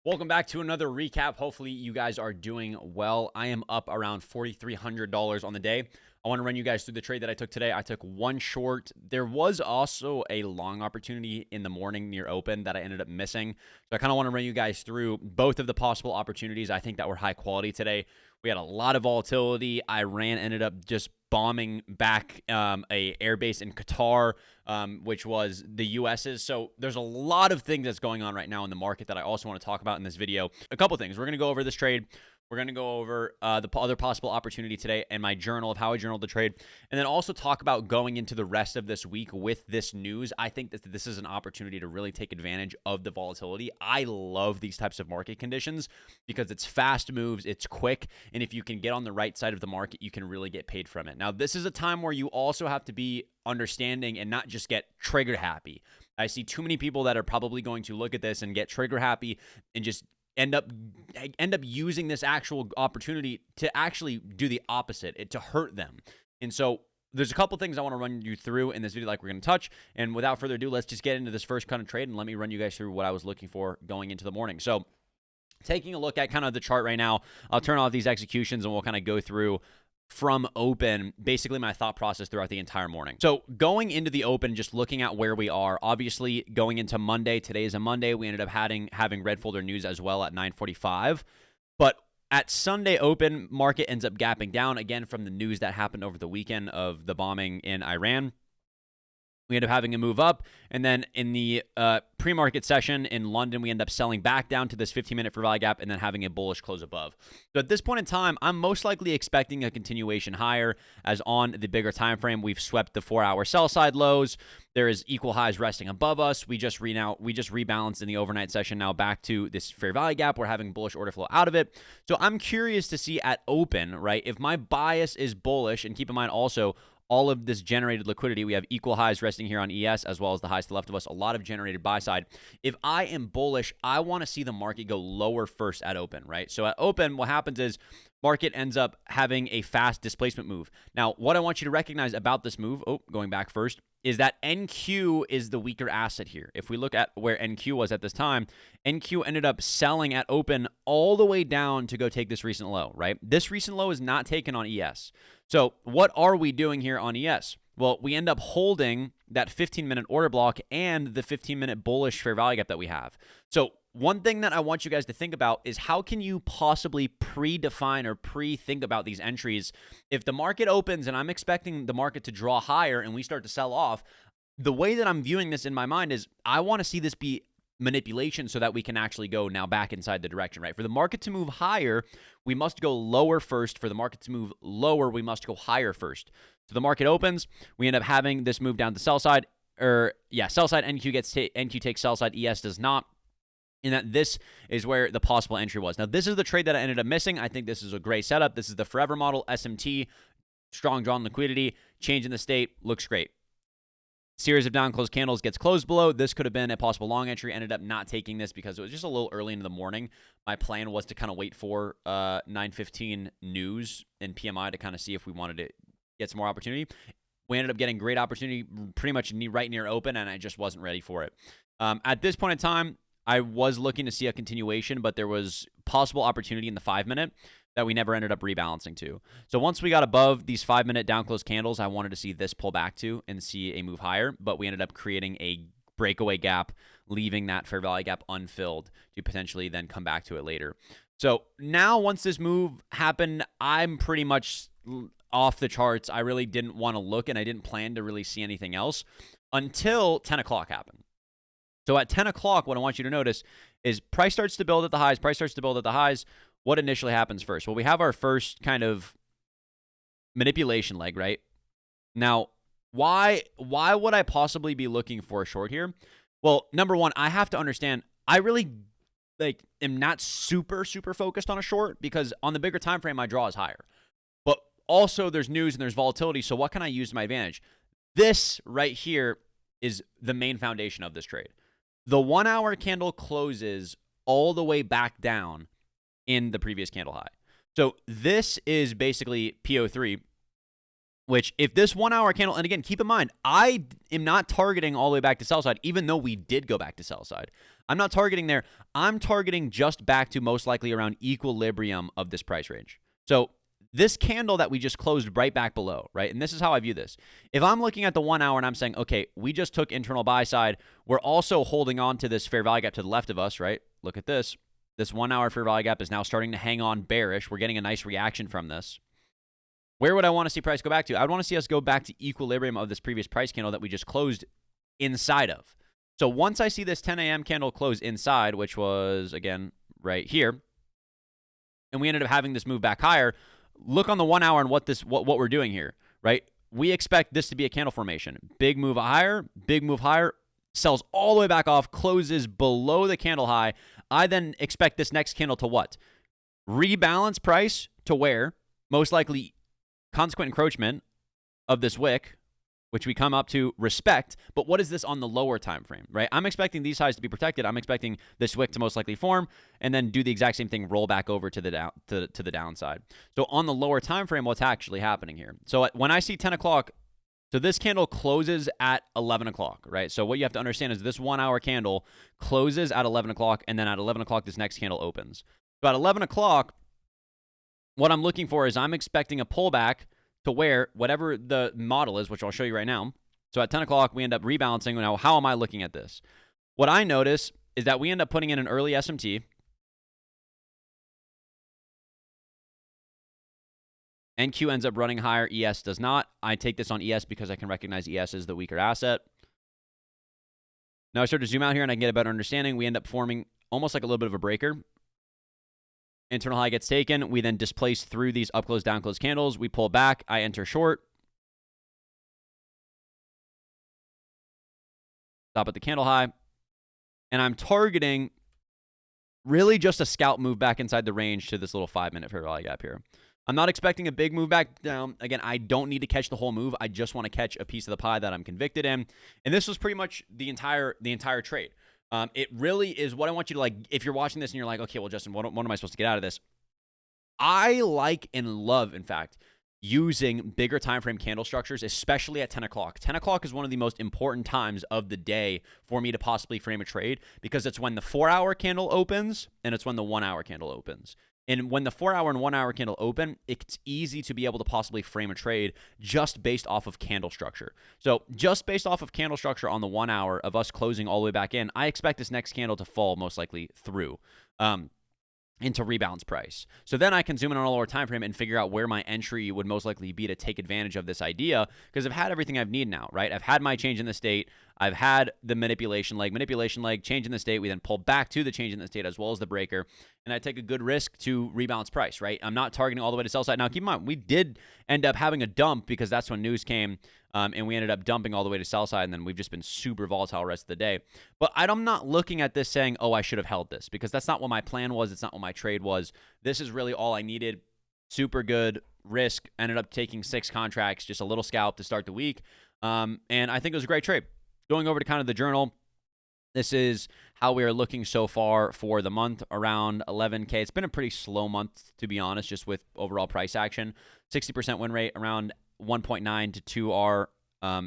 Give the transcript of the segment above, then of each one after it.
Welcome back to another recap. Hopefully you guys are doing well. I am up around $4,300 on the day. I want to run you guys through the trade that I took today. I took one short. There was also a long opportunity in the morning near open that I ended up missing. So I kind of want to run you guys through both of the possible opportunities I think that were high quality today. We had a lot of volatility. Iran ended up just bombing back a airbase in Qatar, which was the US's. So there's a lot of things that's going on right now in the market that I also want to talk about in this video. A couple things. We're going to go over this trade. We're going to go over the other possible opportunity today and my journal of how I journaled the trade. And then also talk about going into the rest of this week with this news. I think that this is an opportunity to really take advantage of the volatility. I love these types of market conditions because it's fast moves, it's quick, and if you can get on the right side of the market, you can really get paid from it. Now, this is a time where you also have to be understanding and not just get trigger happy. I see too many people that are probably going to look at this and get trigger happy and just end up using this actual opportunity to actually do the opposite, to hurt them. And so there's a couple things I want to run you through in this video like we're going to touch. And without further ado, let's just get into this first kind of trade and let me run you guys through what I was looking for going into the morning. So taking a look at kind of the chart right now, I'll turn off these executions and we'll kind of go through from open, basically my thought process throughout the entire morning. So going into the open, just looking at where we are, obviously going into Monday, today is a Monday, we ended up having red folder news as well at 9:45. But at Sunday open, market ends up gapping down again from the news that happened over the weekend of the bombing in Iran. We end up having a move up, and then in the pre-market session in London, we end up selling back down to this 15-minute fair value gap and then having a bullish close above. So at this point in time, I'm most likely expecting a continuation higher, as on the bigger time frame, we've swept the 4-hour sell side lows. There is equal highs resting above us. We just rebalanced in the overnight session now back to this fair value gap. We're having bullish order flow out of it. So I'm curious to see at open, right, if my bias is bullish, and keep in mind also, all of this generated liquidity, we have equal highs resting here on ES as well as the highs to the left of us, a lot of generated buy side. If I am bullish, I want to see the market go lower first at open, right? So at open, what happens is market ends up having a fast displacement move. Now, what I want you to recognize about this move, going back first, is that NQ is the weaker asset here. If we look at where NQ was at this time, NQ ended up selling at open all the way down to go take this recent low, right? This recent low is not taken on ES. So what are we doing here on ES? Well, we end up holding that 15-minute order block and the 15-minute bullish fair value gap that we have. So one thing that I want you guys to think about is how can you possibly predefine or pre-think about these entries? If the market opens and I'm expecting the market to draw higher and we start to sell off, the way that I'm viewing this in my mind is I want to see this be manipulation so that we can actually go now back inside the direction, right? For the market to move higher, we must go lower first. For the market to move lower, we must go higher first. So the market opens, we end up having this move down to sell side, sell side, NQ takes sell side, ES does not. And that this is where the possible entry was. Now, this is the trade that I ended up missing. I think this is a great setup. This is the forever model, SMT, strong drawn liquidity, change in the state, looks great. Series of down closed candles gets closed below. This could have been a possible long entry. Ended up not taking this because it was just a little early in the morning. My plan was to kind of wait for 9:15 news and PMI to kind of see if we wanted to get some more opportunity. We ended up getting great opportunity pretty much right near open, and I just wasn't ready for it. At this point in time, I was looking to see a continuation, but there was possible opportunity in the 5-minute that we never ended up rebalancing to. So once we got above these 5-minute down close candles, I wanted to see this pull back to and see a move higher, but we ended up creating a breakaway gap, leaving that fair value gap unfilled to potentially then come back to it later. So now once this move happened, I'm pretty much off the charts. I really didn't want to look, and I didn't plan to really see anything else until 10 o'clock happened. So at 10 o'clock, what I want you to notice is price starts to build at the highs. What initially happens first? Well, we have our first kind of manipulation leg, right? Now, why would I possibly be looking for a short here? Well, number one, I have to understand, I really am not super focused on a short because on the bigger time frame, my draw is higher. But also there's news and there's volatility, so what can I use to my advantage? This right here is the main foundation of this trade. The 1-hour candle closes all the way back down in the previous candle high. So this is basically PO3, which if this 1-hour candle, and again, keep in mind, I am not targeting all the way back to sell side, even though we did go back to sell side. I'm not targeting there. I'm targeting just back to most likely around equilibrium of this price range. So this candle that we just closed right back below, right? And this is how I view this. If I'm looking at the 1 hour and I'm saying, okay, we just took internal buy side. We're also holding on to this fair value gap to the left of us, right? Look at this. This 1 hour fair value gap is now starting to hang on bearish. We're getting a nice reaction from this. Where would I want to see price go back to? I would want to see us go back to equilibrium of this previous price candle that we just closed inside of. So once I see this 10 a.m. candle close inside, which was, again, right here, and we ended up having this move back higher, look on the 1 hour and what we're doing here, right? We expect this to be a candle formation. Big move higher, sells all the way back off, closes below the candle high. I then expect this next candle to what? Rebalance price to where? Most likely consequent encroachment of this wick, which we come up to respect. But what is this on the lower time frame, right? I'm expecting these highs to be protected. I'm expecting this wick to most likely form and then do the exact same thing, roll back over to the down to the downside. So on the lower time frame, what's actually happening here? So when I see 10 o'clock, so this candle closes at 11 o'clock, right? So what you have to understand is this 1 hour candle closes at 11 o'clock, and then at 11 o'clock, this next candle opens. So at 11 o'clock, what I'm looking for is I'm expecting a pullback to where whatever the model is, which I'll show you right now. So at 10 o'clock, we end up rebalancing. Now, how am I looking at this? What I notice is that we end up putting in an early SMT. NQ ends up running higher. ES does not. I take this on ES because I can recognize ES as the weaker asset. Now I start to zoom out here and I get a better understanding. We end up forming almost like a little bit of a breaker. Internal high gets taken. We then displace through these up close, down close candles. We pull back. I enter short. Stop at the candle high. And I'm targeting really just a scalp move back inside the range to this little 5-minute fair value gap here. I'm not expecting a big move back down. Again, I don't need to catch the whole move. I just want to catch a piece of the pie that I'm convicted in. And this was pretty much the entire trade. It really is what I want you to like. If you're watching this and you're like, okay, well, Justin, what am I supposed to get out of this? I like and love, in fact, using bigger time frame candle structures, especially at 10 o'clock. 10 o'clock is one of the most important times of the day for me to possibly frame a trade because it's when the 4 hour candle opens and it's when the 1 hour candle opens. And when the 4 hour and 1 hour candle open, it's easy to be able to possibly frame a trade just based off of candle structure. So just based off of candle structure on the 1 hour of us closing all the way back in, I expect this next candle to fall most likely through into rebalance price. So then I can zoom in on a lower time frame and figure out where my entry would most likely be to take advantage of this idea because I've had everything I've need now, right? I've had my change in the state. I've had the manipulation leg, change in the state. We then pull back to the change in the state as well as the breaker. And I take a good risk to rebalance price, right? I'm not targeting all the way to sell side. Now, keep in mind, we did end up having a dump because that's when news came and we ended up dumping all the way to sell side. And then we've just been super volatile the rest of the day. But I'm not looking at this saying, oh, I should have held this because that's not what my plan was. It's not what my trade was. This is really all I needed. Super good risk. Ended up taking 6 contracts, just a little scalp to start the week. And I think it was a great trade. Going over to kind of the journal, this is how we are looking so far for the month, around 11K. It's been a pretty slow month, to be honest, just with overall price action. 60% win rate, around 1.9 to 2R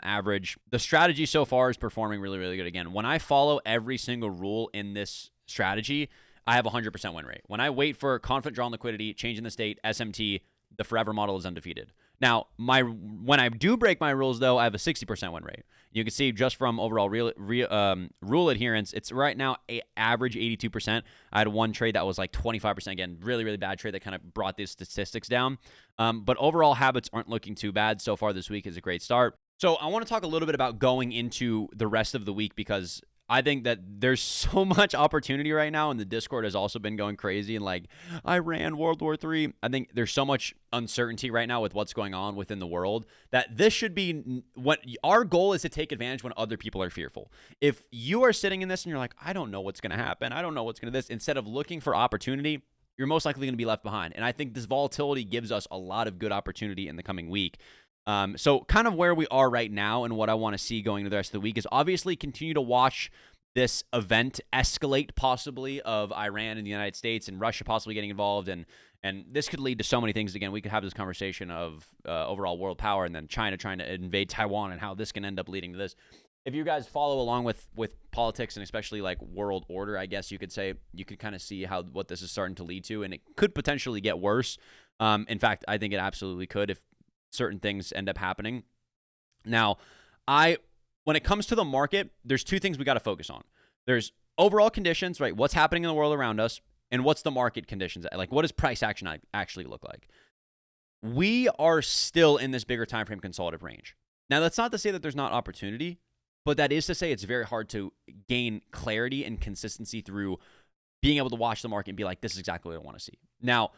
average. The strategy so far is performing really, really good. Again, when I follow every single rule in this strategy, I have 100% win rate. When I wait for confident draw on liquidity, change in the state, SMT, the forever model is undefeated. Now, when I do break my rules, though, I have a 60% win rate. You can see just from overall rule adherence, it's right now average 82%. I had one trade that was like 25%. Again, really, really bad trade that kind of brought these statistics down. But overall habits aren't looking too bad. So far this week is a great start. So I want to talk a little bit about going into the rest of the week because I think that there's so much opportunity right now, and the Discord has also been going crazy. And like, Iran, World War III. I think there's so much uncertainty right now with what's going on within the world that this should be what our goal is to take advantage when other people are fearful. If you are sitting in this and you're like, I don't know what's going to happen, I don't know what's going to this, instead of looking for opportunity, you're most likely going to be left behind. And I think this volatility gives us a lot of good opportunity in the coming week. So kind of where we are right now and what I want to see going into the rest of the week is obviously continue to watch this event escalate possibly of Iran and the United States and Russia possibly getting involved. And this could lead to so many things. Again, we could have this conversation of overall world power and then China trying to invade Taiwan and how this can end up leading to this. if you guys follow along with politics and especially like world order, I guess you could say, you could kind of see how what this is starting to lead to, and it could potentially get worse. In fact, I think it absolutely could if certain things end up happening. Now, when it comes to the market, there's two things we got to focus on. There's overall conditions, right? What's happening in the world around us, and what's the market conditions? Like, what does price action actually look like? We are still in this bigger time frame consolidative range. Now, that's not to say that there's not opportunity, but that is to say it's very hard to gain clarity and consistency through being able to watch the market and be like, this is exactly what I want to see. Now,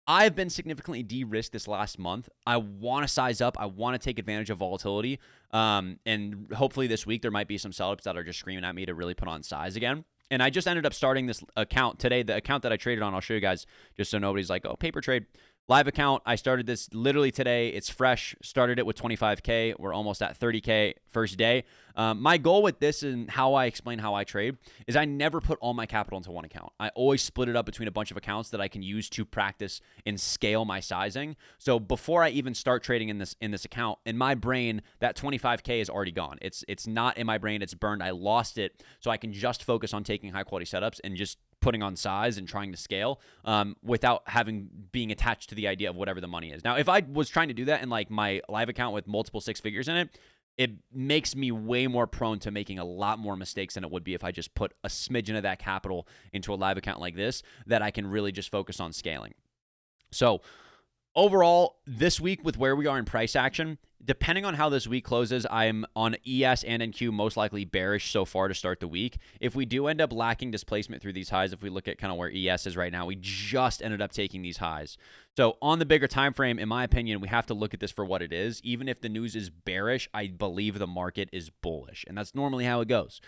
I've been significantly de-risked this last month. I want to size up. I want to take advantage of volatility. And hopefully this week there might be some setups that are just screaming at me to really put on size again. And I just ended up starting this account today. The account that I traded on, I'll show you guys just so nobody's like, oh, paper trade. Live account. I started this literally today. It's fresh. Started it with 25K. We're almost at 30K first day. My goal with this and how I explain how I trade is I never put all my capital into one account. I always split it up between a bunch of accounts that I can use to practice and scale my sizing. So before I even start trading in this account, in my brain, that 25K is already gone. It's not in my brain. It's burned. I lost it. So I can just focus on taking high quality setups and just putting on size and trying to scale without being attached to the idea of whatever the money is. Now, if I was trying to do that in like my live account with multiple six figures in it, it makes me way more prone to making a lot more mistakes than it would be if I just put a smidgen of that capital into a live account like this that I can really just focus on scaling. So overall, this week with where we are in price action, depending on how this week closes, I'm on ES and NQ most likely bearish so far to start the week. If we do end up lacking displacement through these highs, if we look at kind of where ES is right now, we just ended up taking these highs. So on the bigger time frame, in my opinion, we have to look at this for what it is. Even if the news is bearish, I believe the market is bullish, and that's normally how it goes.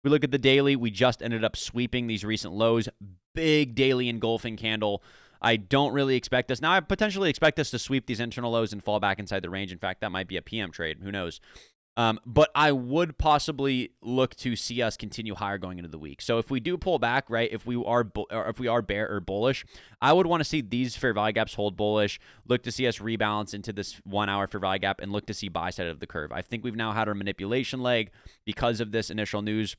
We look at the daily, we just ended up sweeping these recent lows. Big daily engulfing candle. I don't really expect this. Now, I potentially expect us to sweep these internal lows and fall back inside the range. In fact, that might be a PM trade. Who knows? But I would possibly look to see us continue higher going into the week. So if we do pull back, right, if we are bear or bullish, I would want to see these fair value gaps hold bullish, look to see us rebalance into this 1 hour fair value gap, and look to see buy side of the curve. I think we've now had our manipulation leg because of this initial news,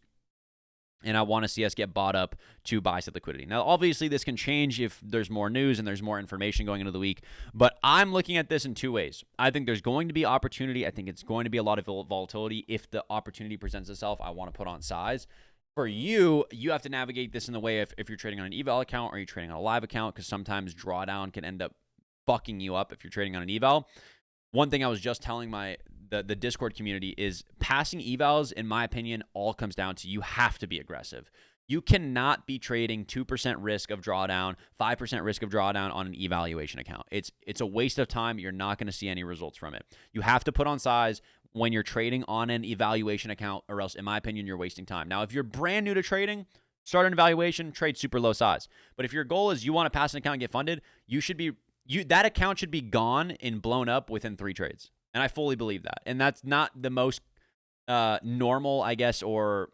and I want to see us get bought up to buy side liquidity. Now, obviously, this can change if there's more news and there's more information going into the week, but I'm looking at this in two ways. I think there's going to be opportunity. I think it's going to be a lot of volatility. If the opportunity presents itself, I want to put on size. For you, you have to navigate this in the way if you're trading on an eval account or you're trading on a live account, because sometimes drawdown can end up fucking you up if you're trading on an eval. One thing I was just telling the Discord community is passing evals, in my opinion, all comes down to you have to be aggressive. You cannot be trading 2% risk of drawdown, 5% risk of drawdown on an evaluation account. It's a waste of time. You're not going to see any results from it. You have to put on size when you're trading on an evaluation account, or else, in my opinion, you're wasting time. Now, if you're brand new to trading, start an evaluation, trade super low size. But if your goal is you want to pass an account and get funded, that account should be gone and blown up within 3 trades. And I fully believe that. And that's not the most normal, I guess, or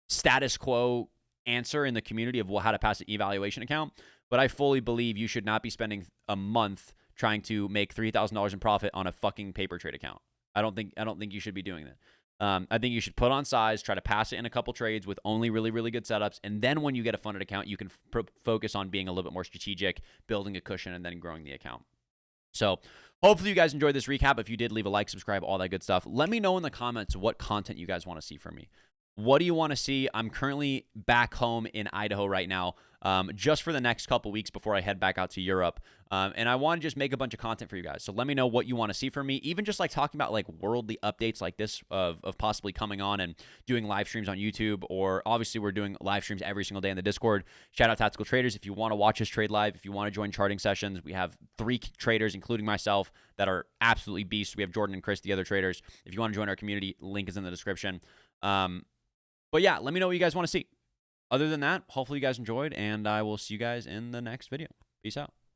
status quo answer in the community of how to pass an evaluation account. But I fully believe you should not be spending a month trying to make $3,000 in profit on a fucking paper trade account. I don't think you should be doing that. I think you should put on size, try to pass it in a couple trades with only really, really good setups. And then when you get a funded account, you can focus on being a little bit more strategic, building a cushion, and then growing the account. So hopefully you guys enjoyed this recap. If you did, leave a like, subscribe, all that good stuff. Let me know in the comments what content you guys want to see from me. What do you want to see? I'm currently back home in Idaho right now, just for the next couple weeks before I head back out to Europe. And I want to just make a bunch of content for you guys. So let me know what you want to see from me. Even just like talking about like worldly updates like this of possibly coming on and doing live streams on YouTube, or obviously we're doing live streams every single day in the Discord. Shout out Tactical Traders. If you want to watch us trade live, if you want to join charting sessions, we have 3 traders, including myself, that are absolutely beasts. We have Jordan and Chris, the other traders. If you want to join our community, link is in the description. But yeah, let me know what you guys want to see. Other than that, hopefully you guys enjoyed, and I will see you guys in the next video. Peace out.